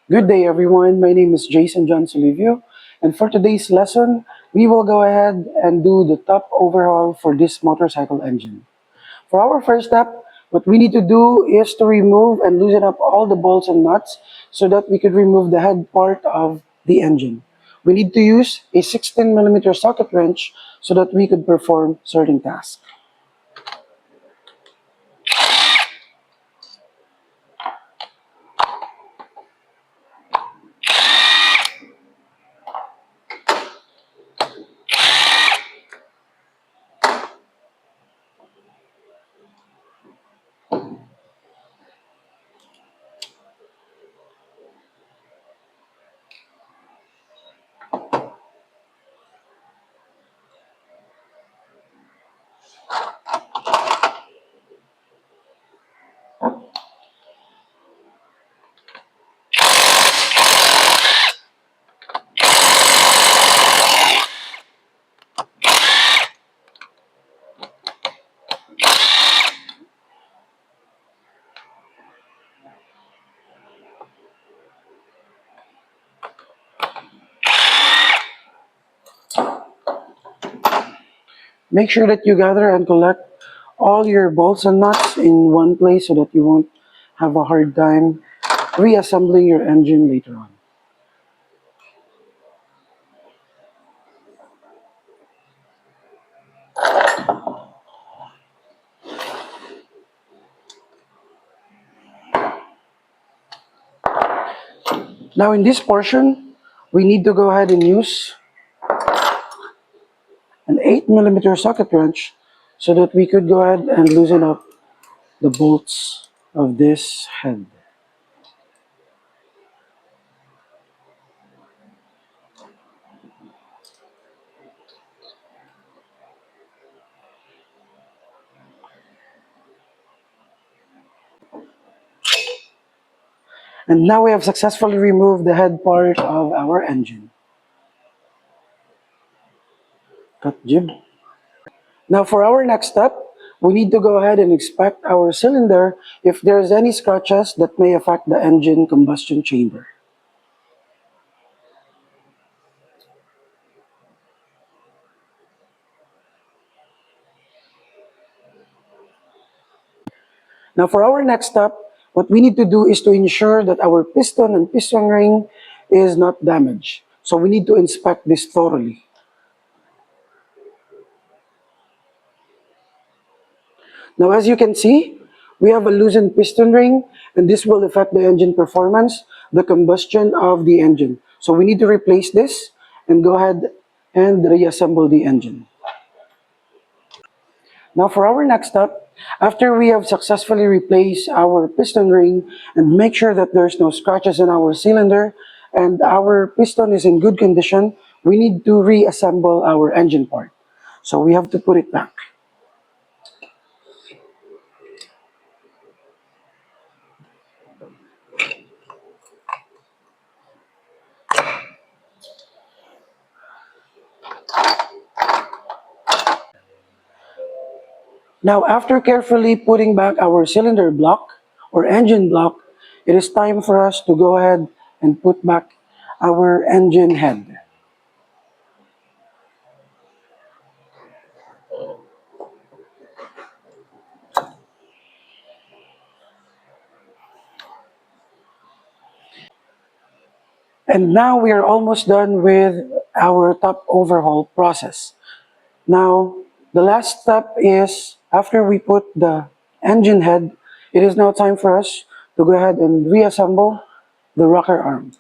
Good day, everyone. My name is Jason John Solivio, and for today's lesson, we will go ahead and do the top overhaul for this motorcycle engine. For our first step, what we need to do is to remove and loosen up all the bolts and nuts so that we could remove the head part of the engine. We need to use a 16mm socket wrench so that we could perform certain tasks. Make sure that you gather and collect all your bolts and nuts in one place so that you won't have a hard time reassembling your engine later on. Now in this portion, we need to go ahead and use an 8mm socket wrench so that we could go ahead and loosen up the bolts of this head. And now we have successfully removed the head part of our engine. Cut jib. Now for our next step, we need to go ahead and inspect our cylinder if there's any scratches that may affect the engine combustion chamber. Now for our next step, what we need to do is to ensure that our piston and piston ring is not damaged. So we need to inspect this thoroughly. Now as you can see, we have a loosened piston ring and this will affect the engine performance, the combustion of the engine. So we need to replace this and go ahead and reassemble the engine. Now for our next step, after we have successfully replaced our piston ring and make sure that there's no scratches in our cylinder and our piston is in good condition, we need to reassemble our engine part. So we have to put it back. Now, after carefully putting back our cylinder block or engine block, it is time for us to go ahead and put back our engine head. And now we are almost done with our top overhaul process. Now, the last step is after we put the engine head, it is now time for us to go ahead and reassemble the rocker arm.